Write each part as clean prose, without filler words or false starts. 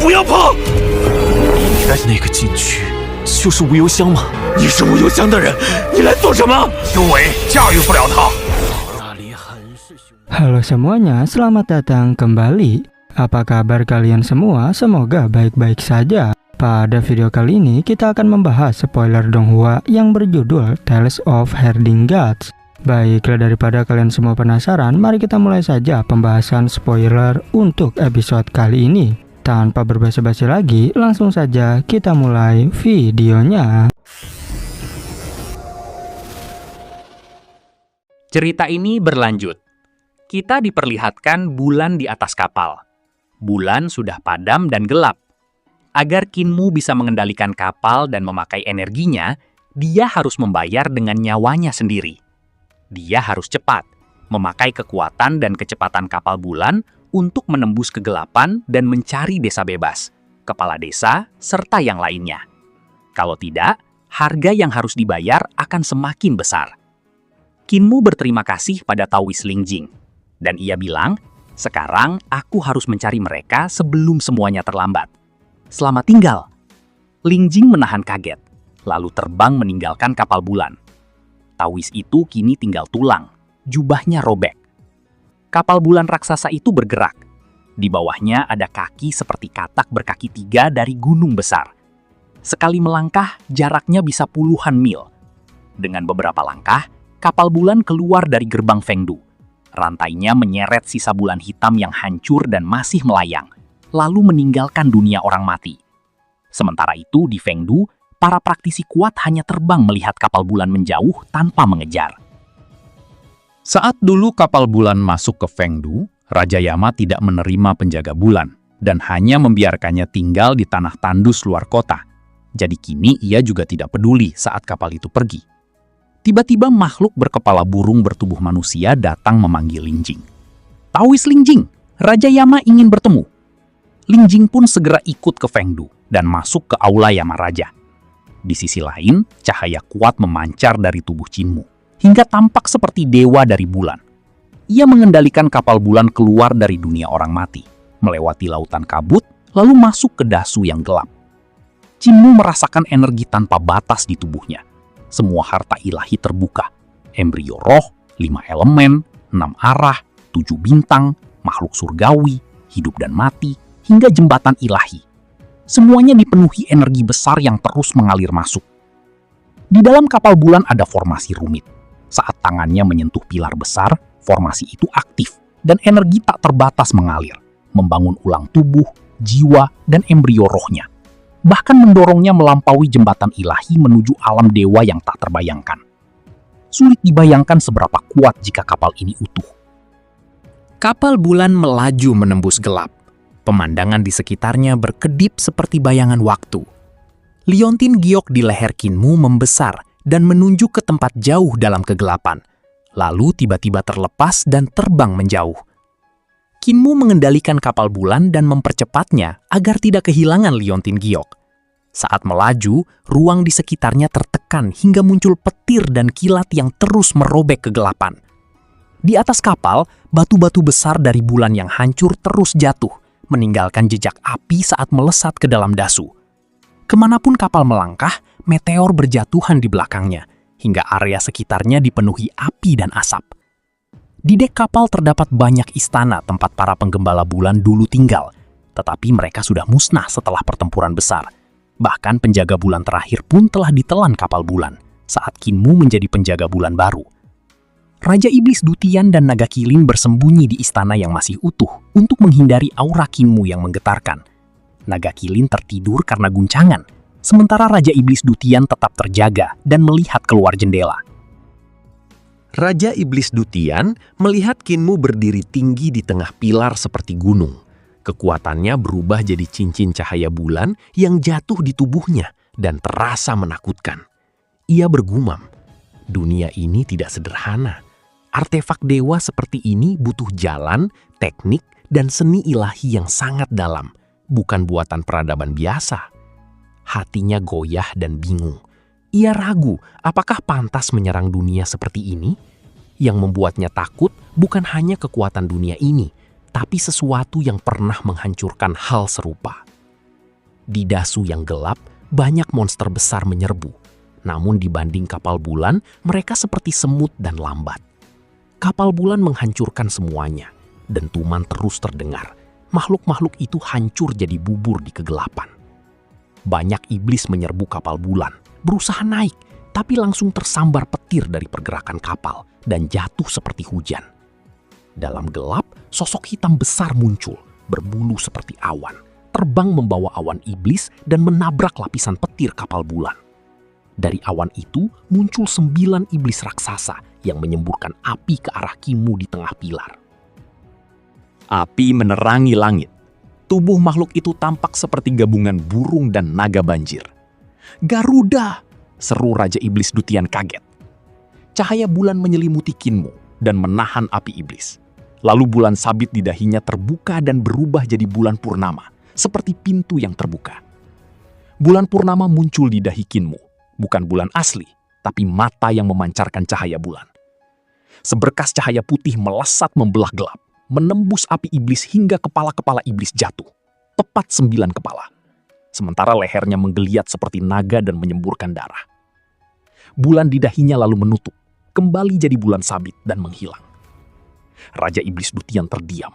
不要跑！那个禁区就是无忧乡吗？你是无忧乡的人，你来做什么？修为驾驭不了他。 Halo semuanya, selamat datang kembali. Apa kabar kalian semua? Semoga baik-baik saja. Pada video kali ini kita akan membahas spoiler Donghua yang berjudul Tales of Herding Gods. Baiklah, daripada kalian semua penasaran, mari kita mulai saja pembahasan spoiler untuk episode kali ini. Tanpa berbasa-basi lagi, langsung saja kita mulai videonya. Cerita ini berlanjut. Kita diperlihatkan bulan di atas kapal. Bulan sudah padam dan gelap. Agar Kinmu bisa mengendalikan kapal dan memakai energinya, dia harus membayar dengan nyawanya sendiri. Dia harus cepat, memakai kekuatan dan kecepatan kapal bulan untuk menembus kegelapan dan mencari desa bebas, kepala desa, serta yang lainnya. Kalau tidak, harga yang harus dibayar akan semakin besar. Kinmu berterima kasih pada Tawis Lingjing. Dan ia bilang, sekarang aku harus mencari mereka sebelum semuanya terlambat. Selamat tinggal. Lingjing menahan kaget, lalu terbang meninggalkan kapal bulan. Tawis itu kini tinggal tulang, jubahnya robek. Kapal bulan raksasa itu bergerak. Di bawahnya ada kaki seperti katak berkaki 3 dari gunung besar. Sekali melangkah, jaraknya bisa puluhan mil. Dengan beberapa langkah, kapal bulan keluar dari gerbang Fengdu. Rantainya menyeret sisa bulan hitam yang hancur dan masih melayang, lalu meninggalkan dunia orang mati. Sementara itu di Fengdu, para praktisi kuat hanya terbang melihat kapal bulan menjauh tanpa mengejar. Saat dulu kapal bulan masuk ke Fengdu, Raja Yama tidak menerima penjaga bulan dan hanya membiarkannya tinggal di tanah tandus luar kota. Jadi kini ia juga tidak peduli saat kapal itu pergi. Tiba-tiba makhluk berkepala burung bertubuh manusia datang memanggil Lingjing. Tawis Lingjing, Raja Yama ingin bertemu. Lingjing pun segera ikut ke Fengdu dan masuk ke aula Yama Raja. Di sisi lain, cahaya kuat memancar dari tubuh Kinmu, hingga tampak seperti dewa dari bulan. Ia mengendalikan kapal bulan keluar dari dunia orang mati, melewati lautan kabut, lalu masuk ke dasu yang gelap. Kinmu merasakan energi tanpa batas di tubuhnya. Semua harta ilahi terbuka. Embrio roh, 5 elemen, 6 arah, 7 bintang, makhluk surgawi, hidup dan mati, hingga jembatan ilahi. Semuanya dipenuhi energi besar yang terus mengalir masuk. Di dalam kapal bulan ada formasi rumit. Saat tangannya menyentuh pilar besar, formasi itu aktif dan energi tak terbatas mengalir, membangun ulang tubuh, jiwa, dan embrio rohnya. Bahkan mendorongnya melampaui jembatan ilahi menuju alam dewa yang tak terbayangkan. Sulit dibayangkan seberapa kuat jika kapal ini utuh. Kapal bulan melaju menembus gelap. Pemandangan di sekitarnya berkedip seperti bayangan waktu. Liontin giok di leher Kinmu membesar dan menunjuk ke tempat jauh dalam kegelapan. Lalu tiba-tiba terlepas dan terbang menjauh. Kinmu mengendalikan kapal bulan dan mempercepatnya agar tidak kehilangan Liontin giok. Saat melaju, ruang di sekitarnya tertekan hingga muncul petir dan kilat yang terus merobek kegelapan. Di atas kapal, batu-batu besar dari bulan yang hancur terus jatuh, meninggalkan jejak api saat melesat ke dalam dasu. Kemanapun kapal melangkah, meteor berjatuhan di belakangnya, hingga area sekitarnya dipenuhi api dan asap. Di dek kapal terdapat banyak istana tempat para penggembala bulan dulu tinggal, tetapi mereka sudah musnah setelah pertempuran besar. Bahkan penjaga bulan terakhir pun telah ditelan kapal bulan saat Kinmu menjadi penjaga bulan baru. Raja Iblis Dutian dan Naga Kilin bersembunyi di istana yang masih utuh untuk menghindari aura Kinmu yang menggetarkan. Naga Kilin tertidur karena guncangan, sementara Raja Iblis Dutian tetap terjaga dan melihat keluar jendela. Raja Iblis Dutian melihat Kinmu berdiri tinggi di tengah pilar seperti gunung. Kekuatannya berubah jadi cincin cahaya bulan yang jatuh di tubuhnya dan terasa menakutkan. Ia bergumam, dunia ini tidak sederhana. Artefak dewa seperti ini butuh jalan, teknik, dan seni ilahi yang sangat dalam, bukan buatan peradaban biasa. Hatinya goyah dan bingung. Ia ragu apakah pantas menyerang dunia seperti ini. Yang membuatnya takut bukan hanya kekuatan dunia ini, tapi sesuatu yang pernah menghancurkan hal serupa. Di dasu yang gelap, banyak monster besar menyerbu. Namun dibanding kapal bulan, mereka seperti semut dan lambat. Kapal bulan menghancurkan semuanya. Dentuman terus terdengar. Makhluk-makhluk itu hancur jadi bubur di kegelapan. Banyak iblis menyerbu kapal bulan, berusaha naik, tapi langsung tersambar petir dari pergerakan kapal dan jatuh seperti hujan. Dalam gelap, sosok hitam besar muncul, berbulu seperti awan, terbang membawa awan iblis dan menabrak lapisan petir kapal bulan. Dari awan itu muncul 9 iblis raksasa yang menyemburkan api ke arah Kinmu di tengah pilar. Api menerangi langit. Tubuh makhluk itu tampak seperti gabungan burung dan naga banjir. "Garuda!" seru Raja Iblis Dutian kaget. Cahaya bulan menyelimuti Kinmu dan menahan api iblis. Lalu bulan sabit di dahinya terbuka dan berubah jadi bulan purnama, seperti pintu yang terbuka. Bulan purnama muncul di dahi Kinmu, bukan bulan asli, tapi mata yang memancarkan cahaya bulan. Seberkas cahaya putih melesat membelah gelap, menembus api iblis hingga kepala-kepala iblis jatuh, tepat 9 kepala. Sementara lehernya menggeliat seperti naga dan menyemburkan darah. Bulan di dahinya lalu menutup, kembali jadi bulan sabit dan menghilang. Raja Iblis Dutian terdiam,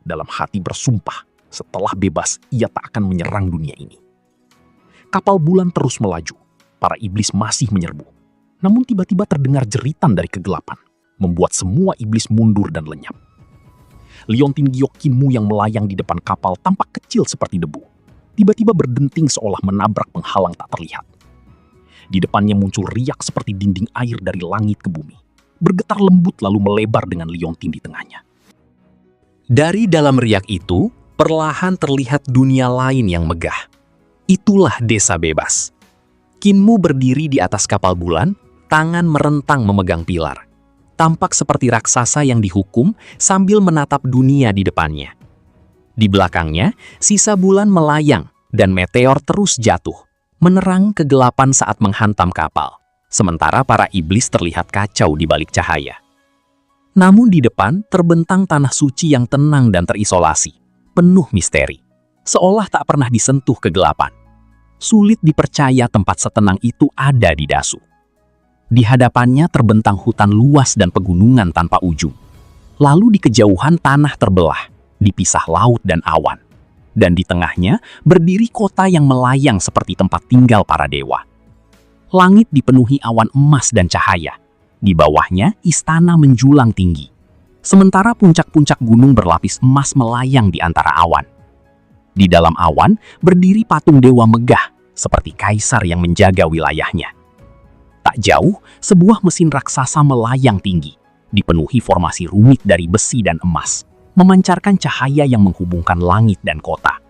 dalam hati bersumpah setelah bebas ia tak akan menyerang dunia ini. Kapal bulan terus melaju, para iblis masih menyerbu. Namun tiba-tiba terdengar jeritan dari kegelapan, membuat semua iblis mundur dan lenyap. Liontin Giok Kinmu yang melayang di depan kapal tampak kecil seperti debu. Tiba-tiba berdenting seolah menabrak penghalang tak terlihat. Di depannya muncul riak seperti dinding air dari langit ke bumi. Bergetar lembut lalu melebar dengan Liontin di tengahnya. Dari dalam riak itu, perlahan terlihat dunia lain yang megah. Itulah desa bebas. Kinmu berdiri di atas kapal bulan, tangan merentang memegang pilar. Tampak seperti raksasa yang dihukum sambil menatap dunia di depannya. Di belakangnya, sisa bulan melayang dan meteor terus jatuh, menerang kegelapan saat menghantam kapal. Sementara para iblis terlihat kacau di balik cahaya. Namun di depan terbentang tanah suci yang tenang dan terisolasi, penuh misteri, seolah tak pernah disentuh kegelapan. Sulit dipercaya tempat setenang itu ada di dasu. Di hadapannya terbentang hutan luas dan pegunungan tanpa ujung. Lalu di kejauhan tanah terbelah, dipisah laut dan awan. Dan di tengahnya berdiri kota yang melayang seperti tempat tinggal para dewa. Langit dipenuhi awan emas dan cahaya. Di bawahnya istana menjulang tinggi. Sementara puncak-puncak gunung berlapis emas melayang di antara awan. Di dalam awan berdiri patung dewa megah, seperti kaisar yang menjaga wilayahnya. Tak jauh, sebuah mesin raksasa melayang tinggi, dipenuhi formasi rumit dari besi dan emas, memancarkan cahaya yang menghubungkan langit dan kota.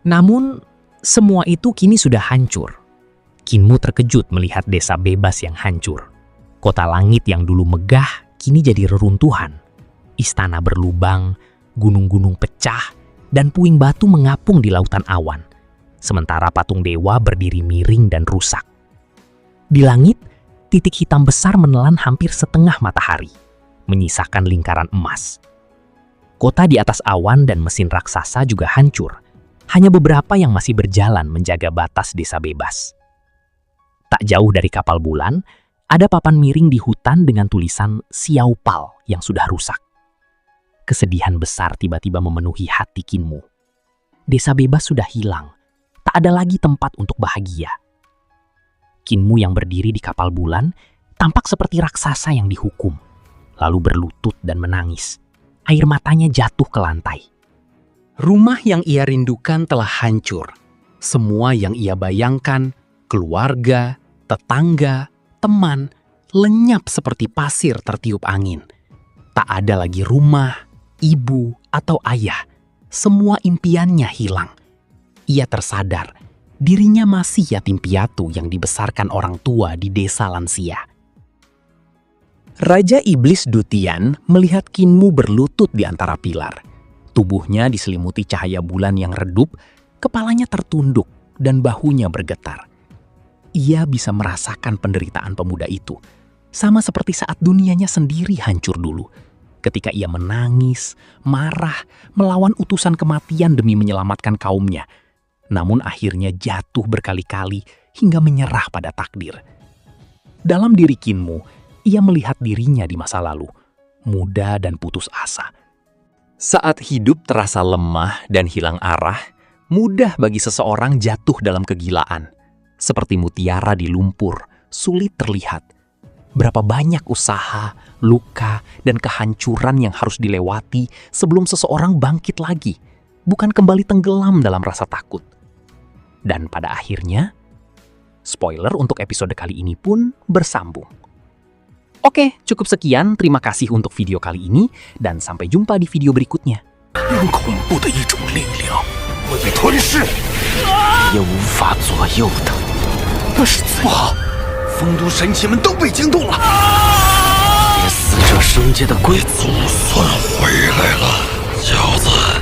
Namun, semua itu kini sudah hancur. Kinmu terkejut melihat desa bebas yang hancur. Kota langit yang dulu megah, kini jadi reruntuhan. Istana berlubang, gunung-gunung pecah, dan puing batu mengapung di lautan awan. Sementara patung dewa berdiri miring dan rusak. Di langit, titik hitam besar menelan hampir setengah matahari, menyisakan lingkaran emas. Kota di atas awan dan mesin raksasa juga hancur. Hanya beberapa yang masih berjalan menjaga batas desa bebas. Tak jauh dari kapal bulan, ada papan miring di hutan dengan tulisan Xiao Pal yang sudah rusak. Kesedihan besar tiba-tiba memenuhi hati Kinmu. Desa bebas sudah hilang, tak ada lagi tempat untuk bahagia. Kinmu yang berdiri di kapal bulan tampak seperti raksasa yang dihukum, lalu berlutut dan menangis. Air matanya jatuh ke lantai. Rumah yang ia rindukan telah hancur. Semua yang ia bayangkan, keluarga, tetangga, teman, lenyap seperti pasir tertiup angin. Tak ada lagi rumah, ibu, atau ayah. Semua impiannya hilang. Ia tersadar dirinya masih yatim piatu yang dibesarkan orang tua di desa lansia. Raja Iblis Dutian melihat Kinmu berlutut di antara pilar. Tubuhnya diselimuti cahaya bulan yang redup, kepalanya tertunduk dan bahunya bergetar. Ia bisa merasakan penderitaan pemuda itu, sama seperti saat dunianya sendiri hancur dulu. Ketika ia menangis, marah, melawan utusan kematian demi menyelamatkan kaumnya. namun akhirnya jatuh berkali-kali hingga menyerah pada takdir. Dalam diri Kinmu, ia melihat dirinya di masa lalu, muda dan putus asa. Saat hidup terasa lemah dan hilang arah, mudah bagi seseorang jatuh dalam kegilaan. Seperti mutiara di lumpur, sulit terlihat. Berapa banyak usaha, luka, dan kehancuran yang harus dilewati sebelum seseorang bangkit lagi, bukan kembali tenggelam dalam rasa takut. Dan pada akhirnya, spoiler untuk episode kali ini pun bersambung. Oke, cukup sekian. Terima kasih untuk video kali ini, dan sampai jumpa di video berikutnya. 更恐怖的一种力量会被吞噬，也无法左右的。那是怎样？丰都神奇们都被惊动了，连死者生界的规则总算回来了，小子。